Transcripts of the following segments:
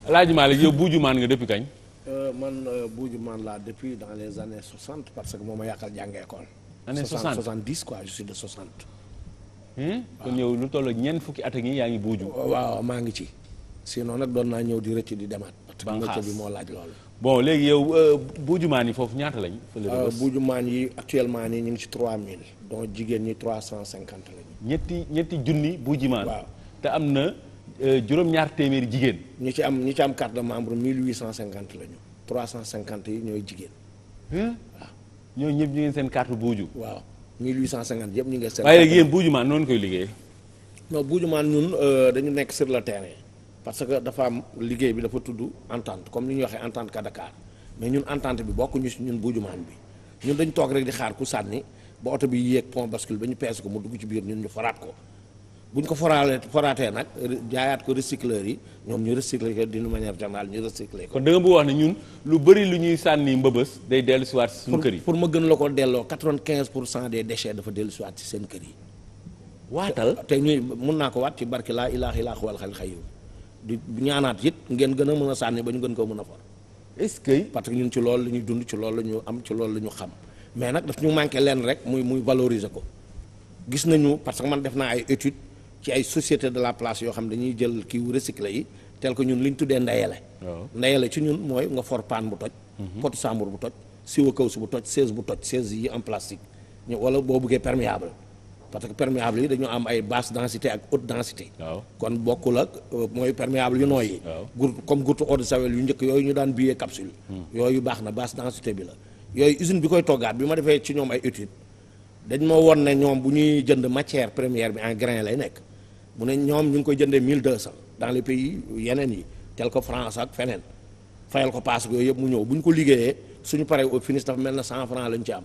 Alaaji Malick yow Buujumaan nga depuis kañ. man Buujumaan laa depuis dans les années 60 parce que moo ma yàqal jàngee école. année 60 70 quoi je suis de 60. kon yow lu toll ñeent fukki at a ngi yaa ngi buuju. waaw maa ngi ci. sinon nag doon naa ñëw di rëcc di demaat. parce que métier bi moo laaj loolu. bon léegi yow Buujumaan yi foofu ñaata lañ. Buujumaan yi actuellement nii ñu ngi ci 3000 donc jigéen ñi 350 lañu. ñetti junni Buujumaan. waaw te am na juróom-ñaar téeméeri jigéen. ñi ci am carte de membre 1850 lañu. 350 yi ñooy jigéen. waaw ñooñu ñëpp ñu ngeen seen carte buuju. waaw 1850 yëpp ñu ngi seen. waaye léegi yéen Buujumaan noonu koy liggéey. non Buujumaan ñun dañu nekk sur le terrain. parce que dafa am liggéey bi dafa tudd entente comme ni ñuy waxee entente ka Dakar mais ñun entente bi bokkuñu si ñun Buujumaan bi ñun dañ toog rek di xaar ku sànni ba oto bi yéeg pont bascule ba ñu peese ko mu dugg ci biir ñun ñu foraat ko bu ñu ko foraatee nag jaayaat ko recycleur yi ñoom ñu recycler ko d'une manière générale ñu recycler ko. kon da nga bëgg wax ne ñun lu bëri lu ñuy sànni mbëbës day dellu si waat si suñu kër yi. pour ma gën la ko delloo 95% des déchets dafa dellu si waat ci seen kër yi. waatal te ñuy mun naa ko waat ci barki laa ilaaha illallaa wal xayyuum di ñaanaat it ngeen gën a mën a sànni ba ñu gën koo mën a for. est-ce que. parce que ñun ci loolu la ñuy dund ci loolu la ñu am ci loolu la ñu xam mais nag daf ñu manqué leen rek muy valoriser ko gis nañu parce que man def naa ay études ci ay société de la place yoo xam dañuy jël kii wu recyclé yi tel que ñun li ñu tuddee ndeyale. waaw ndeyale ci ñun mooy nga for paan bu toj. potu sàmbur bu toj siwa kaws bu toj chaise bu toj chaise yi en plastique ñu wala boo bëggee perméable. parce que perméable yi dañoo am ay basse densité ak haute densité. waaw kon bokkul ak mooy perméable yu nooy yi. comme gurtu eau de Javel yu njëkk yooyu ñu daan biyee capsule. yooyu baax na basse densité bi la. yooyu usine bi koy toggaat bi ma defee ci ñoom ay études dañ ma won ne ñoom bu ñuy jënd matière première bi en grain lay nekk mu ne ñoom ñu ngi koy jëndee 1200 dans les pays yeneen yi tel que France ak feneen fayal ko paas yooyu yëpp mu ñëw bu ñu ko liggéeyee suñu paree au finish dafa mel na 100 francs lañ ci am.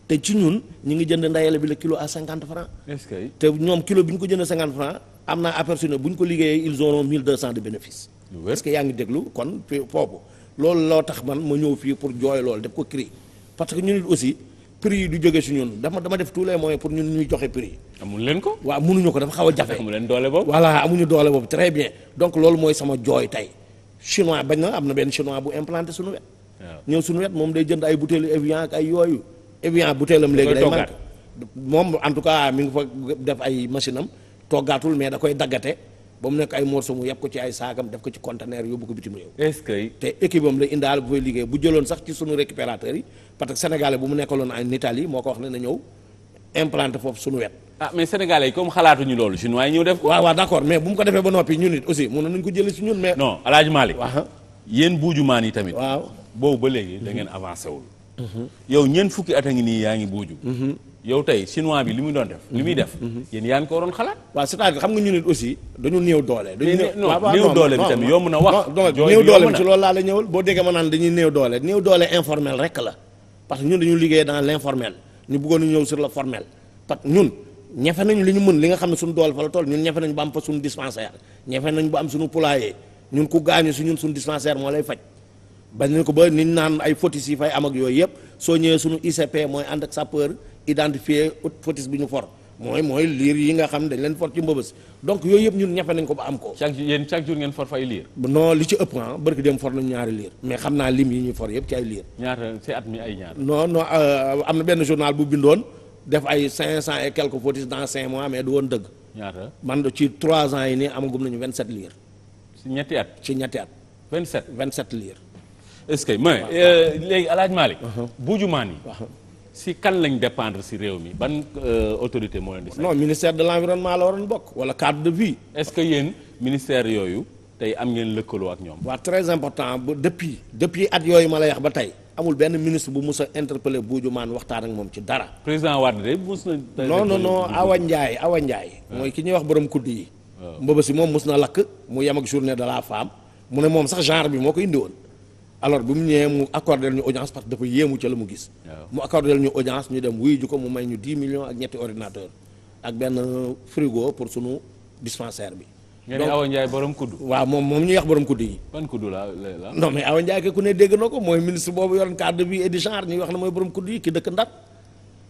te ci ñun ñu ngi jënd ndayale bi la kilo à 50 francs. est-ce que. te ñoom kilo bi ñu ko jënd 50 francs am naa aperçu ne bu ñu ko liggéeyee ils auront 1200 de bénéfice. est-ce que yaa ngi déglu kon foofu loolu loo tax man ma ñëw fii pour jooy loolu def ko cri parce que ñun it aussi prix yi du jóge si ñun dama def tous les moyens pour ñun ñuy joxe prix yi. amul leen ko. waaw mënuñu ko dafa xaw a jafe. amu leen doole boobu. voilà amuñu doole boobu très bien donc loolu mooy sama jooy tey chinois bañ na am na benn chinois bu implanté suñu wet. waaw ñëw suñu wet moom day jënd ay butéelu Evian ak ay yooyu. Evian butéelam léegi day manqué moom en tout cas mi ngi fa def ay machine am toggaatul mais da koy daggate ba mu nekk ay morceau mu yeb ko ci ay saakam def ko ci conteneur yóbbu ko bitim réew. est-ce que. te équipe am la indaal bu fay liggéey bu jëloon sax ci sunu récupérateurs yi parce que sénégalais bu mu nekkaloon en Italie moo ko wax ne na ñëw implanté foofu sunu wet. ah mais sénégalais yi comme xalaatuñu loolu chinois yi ñëw def ko. waaw d'accord mais bu mu ko defee ba noppi ñun it aussi mënoon nañu ko jëlee si ñun mais. non El Hadj Malick. waaw yéen Buujumaan yi tamit. waaw boobu ba léegi da ngeen avancé wul. yow ñeent fukki at a ngi nii yaa ngi buuju. yow tey chinois bi li muy doon def. li muy def. yéen yaa ngi ko waroon xalaat. waaw c'est-à-dire xam nga ñun it aussi dañu néew doole. néew doole bi tamit yomb na wax. néew doole bi ci loolu laa la ñëwal boo déggee ma naan dañuy néew doole informel rek la parce que ñun dañu liggéey dans l'informel ñu bëggoon ñëw sur le formel parce que ñun ñefe nañu li ñu mën li nga xam ne suñu doole fa la toll ñun ñefe nañu ba am fa suñu dispensaire ñefe nañu ba am suñu poulailler ñun ku gaañu si ñun suñu dispensaire moo lay faj bañ nañ ko ba niñ naan ay fotis yi fay am ak yooyu yëpp soo ñëwee suñu ICP mooy ànd ak sapeur identifier fotis bi ñu for mooy liir yi nga xam ne dañ leen for ci mbëbës donc yooyu yëpp ñun ñefe nañ ko ba am ko. chaque jour ngeen for fa ay liir. non li ci ëpp barki dem for nañu ñaari liir mais xam naa lim yi ñuy for yëpp ci ay liir. ñaata ci at mi ay ñaar. non am na benn journal bu bindoon def ay 500 et quelques fotis dans 5 mois mais du woon dëgg. ñaata man ci 3 ans yi nii amagum nañu 27 liir. ci ñetti at. 27 liir. est-ce que mais léegi El Hadj Malick. Buujumaan yi. si kan lañ dépendre si réew mi ban autorité moo leen di. non ministère de l'environnement la waroon bokk wala cadre de vie. est-ce que yéen ministère yooyu tey am ngeen lëkkaloo ak ñoom. waaw très important ba depuis at yooyu ma lay wax ba tey amul benn ministre bu mus a interpeller Buujumaan waxtaan ak moom ci dara. président Wade de mus na. non Awa Ndiaye. mooy ki ñuy wax borom kudd yi. waaw mbëbë si moom mus na lakk mu yem ak journée de la femme mu ne moom sax genre bi moo ko indi woon. alors bi mu ñëwee mu accordé ñu audience parce que dafa yéemu ca la mu gis. mu accordé ñu audience ñu dem wuyu ju ko mu may ñu 10 millions ak ñetti ordinateur ak benn frigo pour sunu dispensaire bi. ngeen ne Awa Ndiaye borom kudd. waaw moom ñuy wax borom kudd yi. ban kudd la. non mais Awa Ndiaye ku ne dégg na ko mooy ministre boobu yoroon cadre de vie et du genre ñuy wax ne mooy borom kudd yi ki dëkk Ndar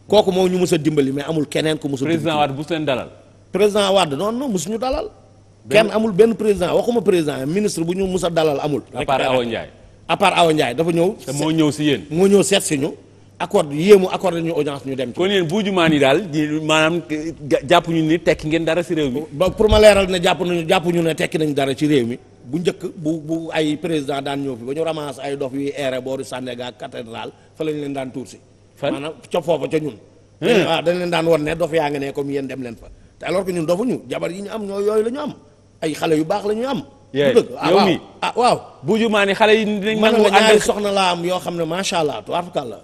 kooku moom ñu mës a dimbali mais amul keneen ku mës a. président Wade bu seen dalal. président Wade non mosuñu dalal. kenn amul benn président waxuma président ministre bu ñu mus a dalal amul. à part Awa Ndiaye. à part Awa Ndiaye dafa ñëw. te moo ñëw si yéen. moo ñëw seet si ñu. accord yéemu accordé ñu audience ñu dem ci. kon yéen buujumaan yi daal maanaam jàpp ñu ni tekki ngeen dara si réew mi. ba pour ma leeral ne jàpp ñu ne tekki nañ dara ci réew mi bu njëkk bu ay président daan ñëw fi ba ñu ramasse ay dof yuy eere booru Sandaga cathédrale fa lañ leen daan tuur si. fan maanaam ca foofa ca ñun. waaw dañ leen daan won ne dof yaa nga ne comme yéen dem leen fa te alors que ñun dofuñu jabar yi ñu am ñoo yooyu la ñu am ay xale yu baax la ñu am. yow mi waaw buujumaan yi xale yi dinañ man nangu la ñaari ànd soxna laa am yoo xam ne macha allah tubaarkalla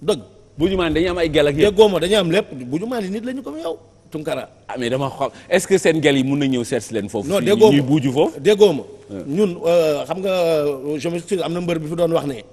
dëgg. buujumaan dañuy am ay gel ak yéen. déggoo ma dañuy am lépp buujumaan yi nit la ñu comme yow Tunkara. ah mais dama xam est-ce que seen gel yi mun na ñëw seet si leen foofu. non déggoo ma ñuy buuju foofu. déggoo ma ñun xam nga je m'excuse am na mbër bi fi doon wax ne.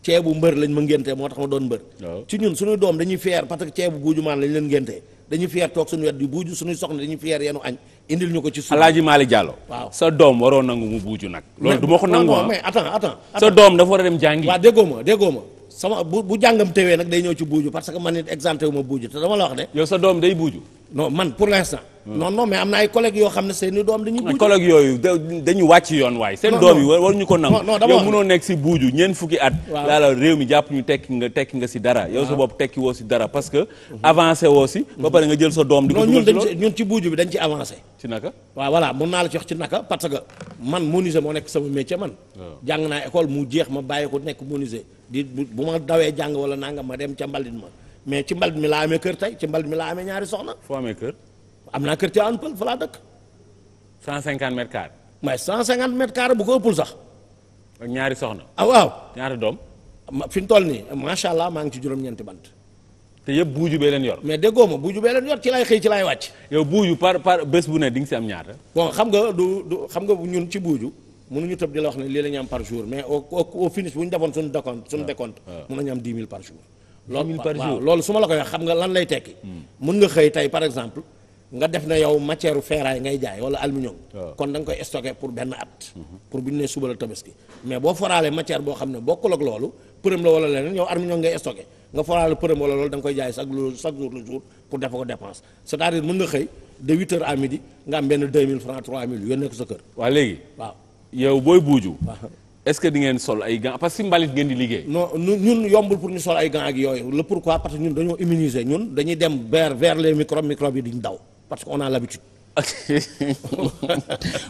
ceebu mbër lañ ma ngénte moo tax ma doon mbër. ci ñun suñuy doom dañuy fier parce que ceebu buujumaan lañ leen ngénte dañuy fier toog suñu wet di buuju suñuy soxna dañuy fier yenu añ indil ñu ko ci suuf. Alaaji Malick Diallo. waaw sa doom waroo nangu mu buuju nag. loolu du ma ko nangu non mais attends sa doom dafa war a dem jàngi. waaw déggoo ma sama bu jàngam tewee nag day ñëw ci buuju parce que man nit exempté wu ma buuju te dama la wax ne. yow sa doom day buuju. non man pour l'instant. non mais am na ay collègues yoo xam ne seeni doom dañuy buuju. collègues yooyu dañu wàcc yoon waaye. seen doom yi waruñu ko nangu. non dama yow mënoo nekk si buuju ñeent fukki at. waaw daal réew mi jàpp ñu tekki nga si dara. yow sa bopp tekki woo si dara parce que. avancé woo si. ba pare nga jël sa doom di ko dugal ci loolu ñun ci buuju bi dañ ci avancé. ci naka. waaw voilà mun naa la ci wax ci naka parce que man menuisier moo nekk sama métier man. jàng naa école mu jeex ma bàyyi ko nekk menuisier di bu ma dawee jàng wala nangam ma dem ca mbalit ma mais ci mbalit mi laa amee kër tey ci mbalit mi laa amee ñaari soxna. foo amee kër. am naa kër ci ànd pël fa laa dëkk. 150 mètres carrés. mais 150 mètres carrés bu ko ëppul sax. ak ñaari soxna. ah waaw. ñaari doom. fi mu toll nii macha allah maa ngi ci juróom-ñeenti bant. te yëpp buuju bee leen yor. mais déggoo ma buuju bee leen yor ci lay xëy ci lay wàcc. yow buuju par bés bu ne di nga si am ñaata. bon xam nga du xam nga ñun ci buuju mënuñu tëb di la wax ne lii la ñu am par jour mais au finish bu ñu defoon suñu décompte mën nañu am 10 000 par jour. 10 000 par jour waaw loolu su ma la koy wax xam nga lan lay tekki. mën nga xëy tey par exemple nga def na yow matière ferraille ngay jaay wala aluminium. kon da nga koy stocké pour benn at. pour bu ñu nee suba la tabaski mais boo foraalee matière boo xam ne bokkul ak loolu përëm la wala leneen yow aluminium ngay stocké nga foraale përëm wala loolu da nga koy jaay chaque jour le jour pour def ko dépense c'est-à-dire mën nga xëy de 8 heures à midi nga am benn 2000 francs 3000 yónnee ko sa kër. waaw léegi. waaw yow booy buuju. est-ce que di ngeen sol ay gants parce que si mbalit ngeen di liggéey. non ñun yombul pour ñu sol ay gants ak yooyu le pourquoi parce que ñun dañoo immuniser ñun dañuy dem vers les microbes yi diñ daw parce que on a l'habitude.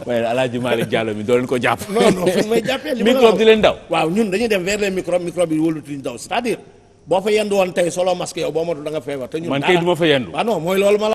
waaye Alaaji Malick Diallo mi doo leen ko jàpp. non fi may jàppee li ma la microbe di leen daw. waaw ñun dañuy dem vers les microbes yi wëlbati diñ daw c'est-à-dire boo fa yendu woon tey solo masque yow boo motul da nga feebar. te ñun man kay du ma fa yendu. waaw non mooy loolu ma